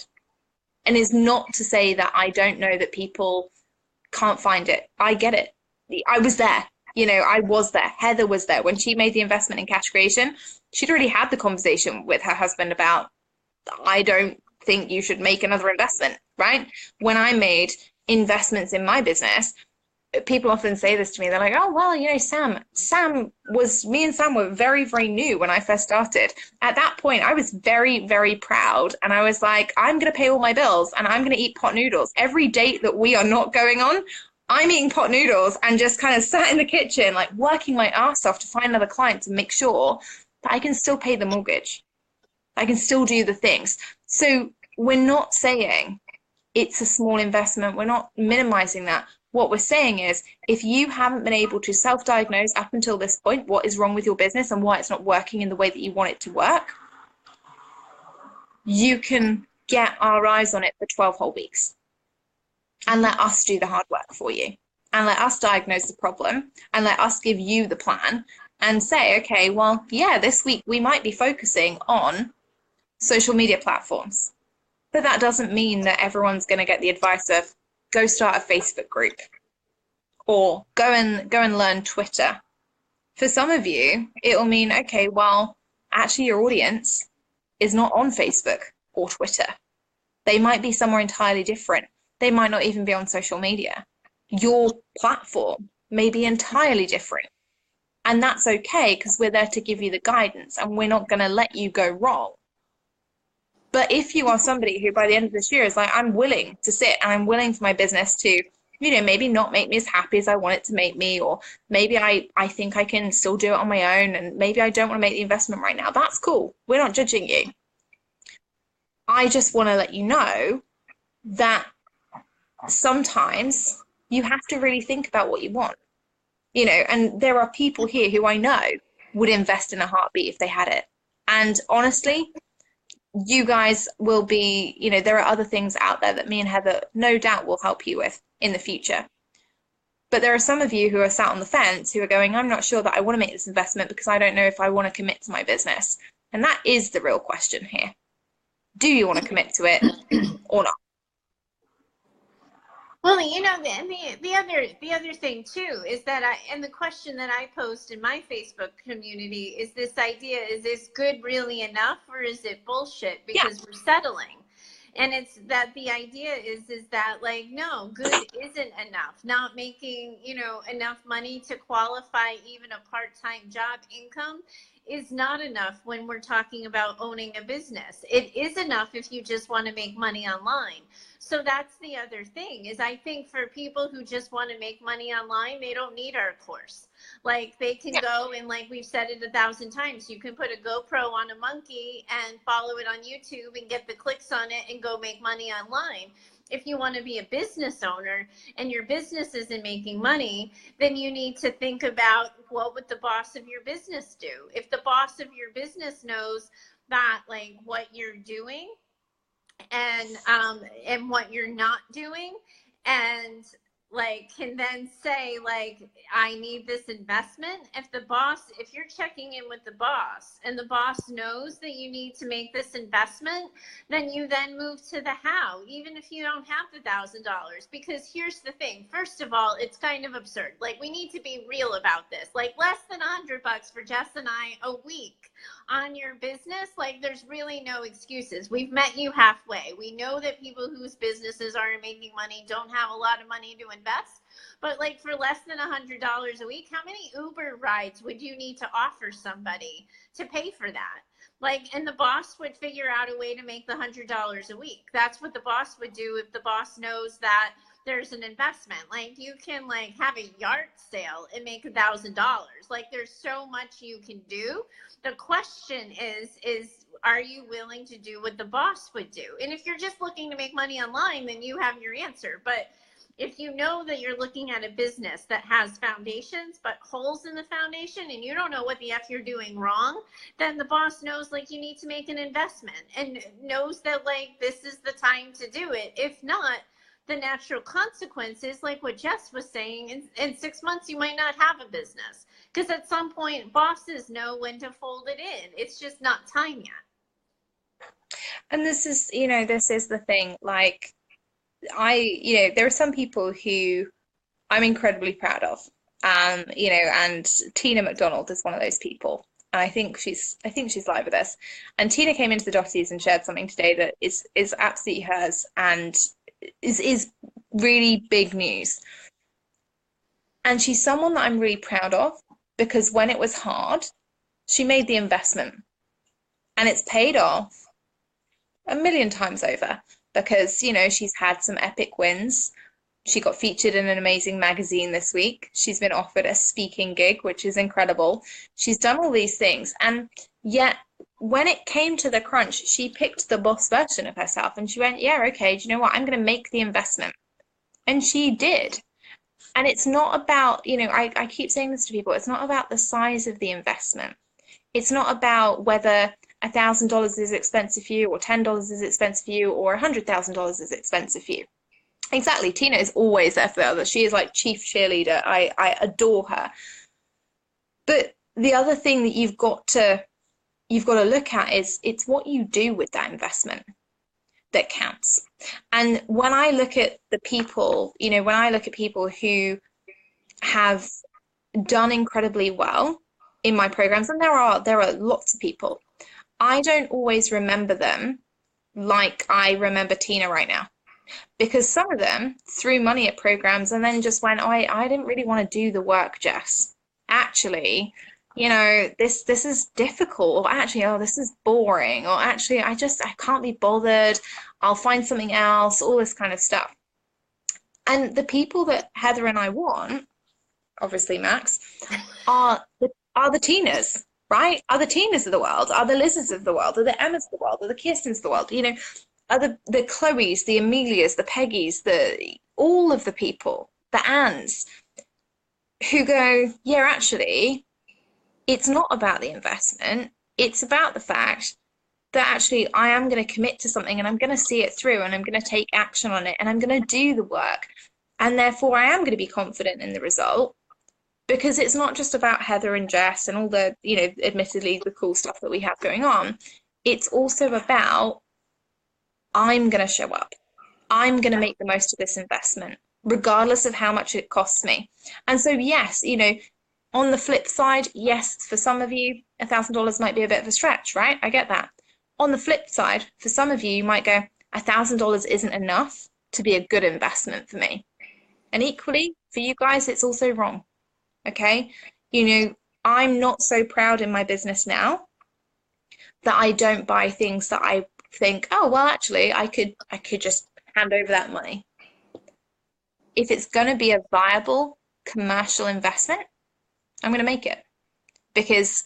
And it's not to say that I don't know that people can't find it. I get it. I was there. I was there. Heather was there. When she made the investment in cash creation, she'd already had the conversation with her husband about, I don't think you should make another investment, right? When I made investments in my business, people often say this to me. They're like, oh, well, me and Sam were very, very new when I first started. At that point, I was very, very proud. And I was like, I'm going to pay all my bills and I'm going to eat pot noodles. Every date that we are not going on, I'm eating pot noodles and just kind of sat in the kitchen, like working my ass off to find another client to make sure that I can still pay the mortgage. I can still do the things. So we're not saying it's a small investment. We're not minimizing that. What we're saying is, if you haven't been able to self-diagnose up until this point what is wrong with your business and why it's not working in the way that you want it to work, you can get our eyes on it for 12 whole weeks and let us do the hard work for you, and let us diagnose the problem, and let us give you the plan and say, okay, well, yeah, this week we might be focusing on social media platforms, but that doesn't mean that everyone's going to get the advice of go start a Facebook group or go and learn Twitter. For some of you, it'll mean, okay, well, actually your audience is not on Facebook or Twitter. They might be somewhere entirely different. They might not even be on social media. Your platform may be entirely different. And that's okay, because we're there to give you the guidance and we're not going to let you go wrong. But if you are somebody who by the end of this year is like, I'm willing to sit and I'm willing for my business to, maybe not make me as happy as I want it to make me, or maybe I think I can still do it on my own, and maybe I don't want to make the investment right now. That's cool. We're not judging you. I just want to let you know that sometimes you have to really think about what you want, and there are people here who I know would invest in a heartbeat if they had it. And honestly, you guys will be, there are other things out there that me and Heather no doubt will help you with in the future. But there are some of you who are sat on the fence who are going, I'm not sure that I want to make this investment because I don't know if I want to commit to my business. And that is the real question here. Do you want to commit to it or not? Well, the other thing too is that and the question that I post in my Facebook community is this idea: is this good really enough, or is it bullshit because we're settling? And it's that the idea is that like, no, good isn't enough. Not making, you know, enough money to qualify even a part-time job income is not enough when we're talking about owning a business. It is enough if you just want to make money online. So that's the other thing is I think for people who just want to make money online, they don't need our course. Like they can go and like we've said it 1,000 times, you can put a GoPro on a monkey and follow it on YouTube and get the clicks on it and go make money online. If you want to be a business owner and your business isn't making money, then you need to think about what would the boss of your business do? If the boss of your business knows that like what you're doing and what you're not doing, and like can then say like I need this investment. If you're checking in with the boss and the boss knows that you need to make this investment, then you then move to the how, even if you don't have the $1,000. Because here's the thing, first of all, it's kind of absurd. Like we need to be real about this. Like less than $100 for Jess and I a week on your business, like there's really no excuses. We've met you halfway. We know that people whose businesses aren't making money don't have a lot of money to invest, but like for less than $100 a week, how many Uber rides would you need to offer somebody to pay for that? Like, and the boss would figure out a way to make the $100 a week. That's what the boss would do if the boss knows that there's an investment. Like you can like have a yard sale and make $1,000. Like there's so much you can do. The question is are you willing to do what the boss would do? And if you're just looking to make money online, then you have your answer. But if you know that you're looking at a business that has foundations, but holes in the foundation, and you don't know what the F you're doing wrong, then the boss knows like you need to make an investment and knows that like this is the time to do it. If not, the natural consequences, like what Jess was saying, in 6 months, you might not have a business. Because at some point, bosses know when to fold it in. It's just not time yet. And this is, this is the thing. Like, there are some people who I'm incredibly proud of. And Tina McDonald is one of those people. And I think she's live with us. And Tina came into the Dotties and shared something today that is absolutely hers and is really big news. And she's someone that I'm really proud of because when it was hard, she made the investment and it's paid off 1,000,000 times over because, she's had some epic wins. She got featured in an amazing magazine this week. She's been offered a speaking gig, which is incredible. She's done all these things. And yet when it came to the crunch, she picked the boss version of herself and she went, yeah, okay, do you know what? I'm going to make the investment. And she did. And it's not about, I keep saying this to people, it's not about the size of the investment. It's not about whether $1,000 is expensive for you or $10 is expensive for you or $100,000 is expensive for you. Exactly. Tina is always there for the other. She is like chief cheerleader. I adore her. But the other thing that you've got to look at is it's what you do with that investment that counts. And when I look at the people, when I look at people who have done incredibly well in my programs, and there are lots of people, I don't always remember them like I remember Tina right now. Because some of them threw money at programs and then just went, I didn't really want to do the work, Jess. Actually, this is difficult, or actually, this is boring, or actually, I can't be bothered. I'll find something else, all this kind of stuff. And the people that Heather and I want, obviously Max, are the Tinas, right? Are the Tinas of the world, are the Liz's of the world, are the Emmas of the world, are the Kirstens of the world, are the Chloes, the Amelias, the Peggies, all of the people, the Anns, who go, yeah, actually, it's not about the investment. It's about the fact that actually I am going to commit to something and I'm going to see it through and I'm going to take action on it and I'm going to do the work. And therefore I am going to be confident in the result because it's not just about Heather and Jess and all the, admittedly the cool stuff that we have going on. It's also about I'm going to show up. I'm going to make the most of this investment, regardless of how much it costs me. And so, yes, on the flip side, yes, for some of you, $1,000 might be a bit of a stretch, right? I get that. On the flip side, for some of you, you might go, $1,000 isn't enough to be a good investment for me. And equally, for you guys, it's also wrong. Okay. I'm not so proud in my business now that I don't buy things that I think, oh, well, actually, I could just hand over that money. If it's going to be a viable commercial investment, I'm going to make it because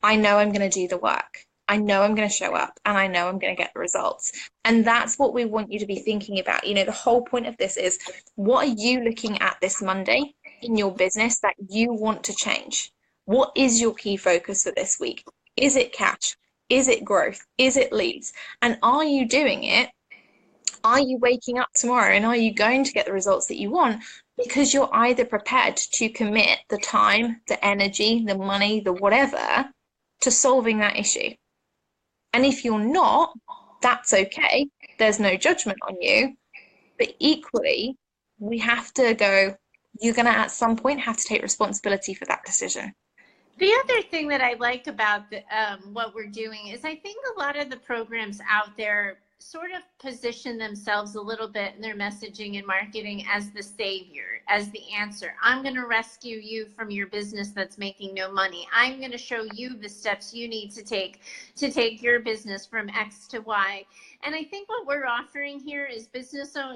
I know I'm going to do the work. I know I'm going to show up and I know I'm going to get the results. And that's what we want you to be thinking about. The whole point of this is, what are you looking at this Monday in your business that you want to change? What is your key focus for this week? Is it cash? Is it growth? Is it leads? And are you doing it? Are you waking up tomorrow and are you going to get the results that you want? Because you're either prepared to commit the time, the energy, the money, the whatever to solving that issue. And if you're not, that's okay. There's no judgment on you. But equally, we have to go, you're going to at some point have to take responsibility for that decision. The other thing that I like about what we're doing is I think a lot of the programs out there sort of position themselves a little bit in their messaging and marketing as the savior, as the answer. I'm going to rescue you from your business that's making no money. I'm going to show you the steps you need to take your business from X to Y. And I think what we're offering here is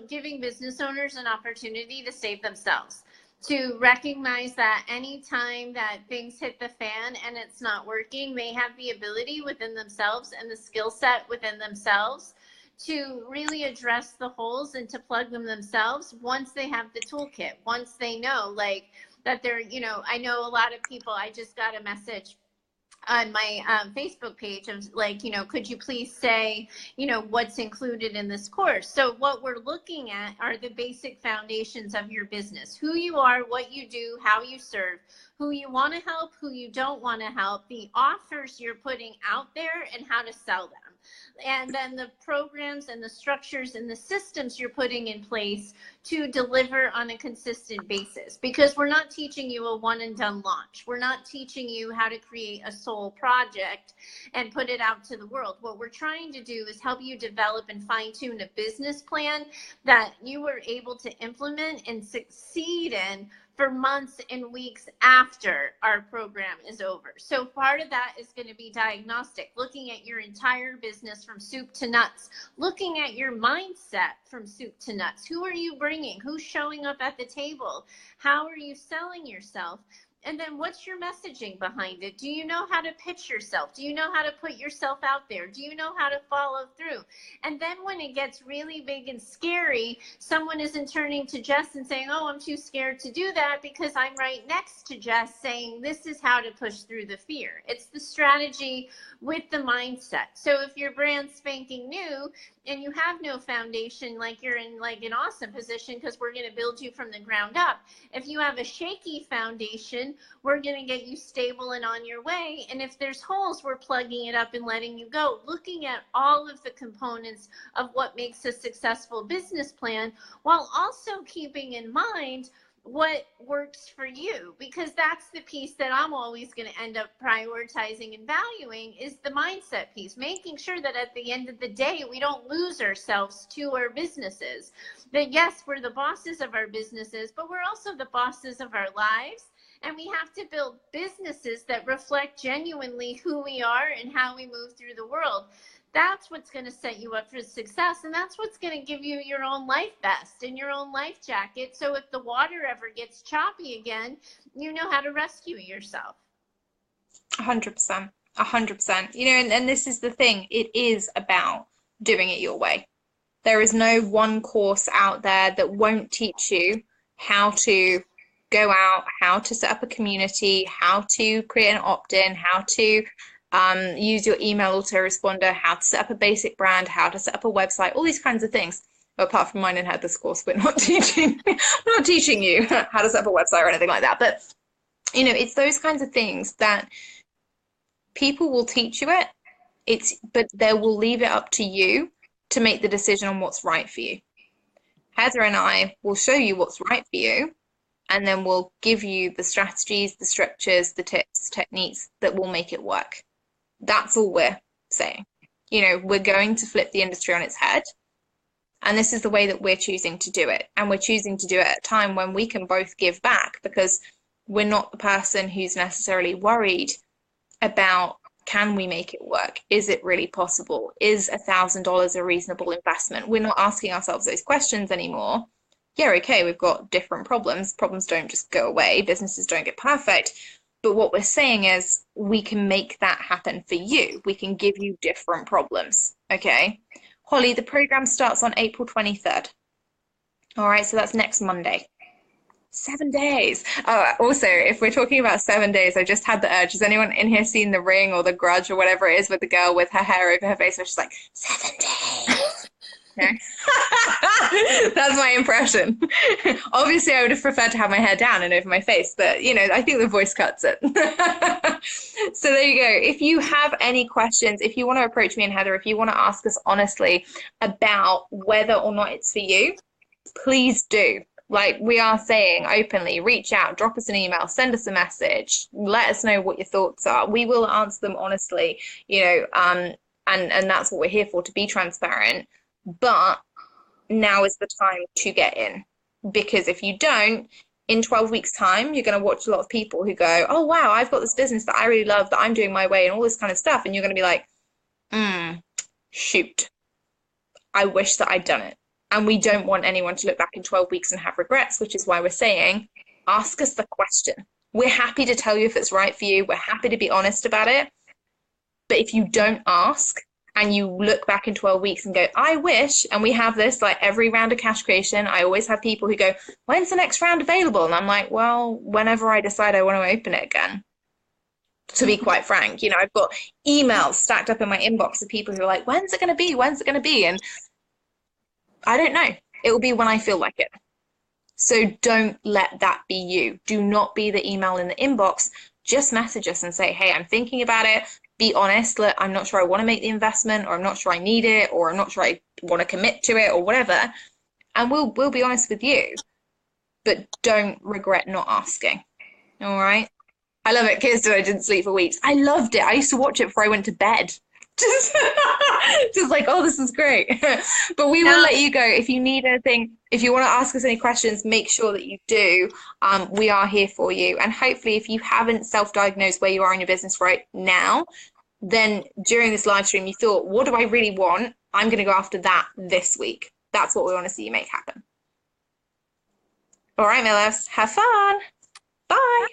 giving business owners an opportunity to save themselves, to recognize that anytime that things hit the fan and it's not working, they have the ability within themselves and the skill set within themselves to really address the holes and to plug them themselves once they have the toolkit, once they know that they're, I know a lot of people, I just got a message on my Facebook page of could you please say, what's included in this course? So what we're looking at are the basic foundations of your business, who you are, what you do, how you serve, who you want to help, who you don't want to help, the offers you're putting out there and how to sell them. And then the programs and the structures and the systems you're putting in place to deliver on a consistent basis. Because we're not teaching you a one and done launch. We're not teaching you how to create a sole project and put it out to the world. What we're trying to do is help you develop and fine tune a business plan that you were able to implement and succeed in for months and weeks after our program is over. So part of that is going to be diagnostic, looking at your entire business from soup to nuts, looking at your mindset from soup to nuts. Who are you bringing? Who's showing up at the table? How are you selling yourself? And then what's your messaging behind it? Do you know how to pitch yourself? Do you know how to put yourself out there? Do you know how to follow through? And then when it gets really big and scary, someone isn't turning to Jess and saying, oh, I'm too scared to do that because I'm right next to Jess saying, this is how to push through the fear. It's the strategy with the mindset. So if you're brand spanking new and you have no foundation, you're in an awesome position because we're going to build you from the ground up. If you have a shaky foundation, we're going to get you stable and on your way. And if there's holes, we're plugging it up and letting you go, looking at all of the components of what makes a successful business plan, while also keeping in mind what works for you, because that's the piece that I'm always going to end up prioritizing and valuing is the mindset piece, making sure that at the end of the day, we don't lose ourselves to our businesses. That yes, we're the bosses of our businesses, but we're also the bosses of our lives. And we have to build businesses that reflect genuinely who we are and how we move through the world. That's what's going to set you up for success. And that's what's going to give you your own life vest and your own life jacket. So if the water ever gets choppy again, you know how to rescue yourself. 100%. 100%. And this is the thing. It is about doing it your way. There is no one course out there that won't teach you how to go out, how to set up a community, how to create an opt-in, how to use your email autoresponder, how to set up a basic brand, how to set up a website, all these kinds of things. Well, apart from mine and had this course, we're not teaching you how to set up a website or anything like that. But it's those kinds of things that people will teach you it. But they will leave it up to you to make the decision on what's right for you. Heather and I will show you what's right for you, and then we'll give you the strategies, the structures, the tips, techniques that will make it work. That's all we're saying. You know, we're going to flip the industry on its head. And this is the way that we're choosing to do it. And we're choosing to do it at a time when we can both give back, because we're not the person who's necessarily worried about, can we make it work? Is it really possible? Is $1,000 a reasonable investment? We're not asking ourselves those questions anymore. Yeah, okay, we've got different problems. Problems don't just go away. Businesses don't get perfect. But what we're saying is we can make that happen for you. We can give you different problems. Okay. Holly, the program starts on April 23rd. All right, so that's next Monday. 7 days. Also, if we're talking about 7 days, I just had the urge. Has anyone in here seen The Ring or The Grudge or whatever it is with the girl with her hair over her face? Where she's like, 7 days. Okay. That's my impression. Obviously, I would have preferred to have my hair down and over my face, but you know, I think the voice cuts it. So there you go. If you have any questions, if you want to approach me and Heather, if you want to ask us honestly about whether or not it's for you, please do. Like we are saying openly, reach out, drop us an email, send us a message, let us know what your thoughts are. We will answer them honestly, you know, and that's what we're here for, to be transparent. But now is the time to get in, because if you don't, in 12 weeks time, you're going to watch a lot of people who go, oh wow, I've got this business that I really love, that I'm doing my way and all this kind of stuff, and you're going to be like, shoot, I wish that I'd done it. And we don't want anyone to look back in 12 weeks and have regrets, which is why we're saying, ask us the question. We're happy to tell you if it's right for you. We're happy to be honest about it. But if you don't ask and you look back in 12 weeks and go, I wish, and we have this like every round of cash creation, I always have people who go, when's the next round available? And I'm like, well, whenever I decide I want to open it again. To be quite frank, you know, I've got emails stacked up in my inbox of people who are like, when's it going to be? When's it going to be? And I don't know. It will be when I feel like it. So don't let that be you. Do not be the email in the inbox. Just message us and say, hey, I'm thinking about it. Be honest. Look, I'm not sure I want to make the investment, or I'm not sure I need it, or I'm not sure I want to commit to it, or whatever. And we'll be honest with you. But don't regret not asking. All right? I love it. Kirsten, I didn't sleep for weeks. I loved it. I used to watch it before I went to bed. Just like, oh, this is great. But we will let you go. If you need anything, if you want to ask us any questions, make sure that you do. We are here for you. And hopefully, if you haven't self-diagnosed where you are in your business right now, then during this live stream, you thought, what do I really want? I'm going to go after that this week. That's what we want to see you make happen. All right, my loves, have fun. Bye.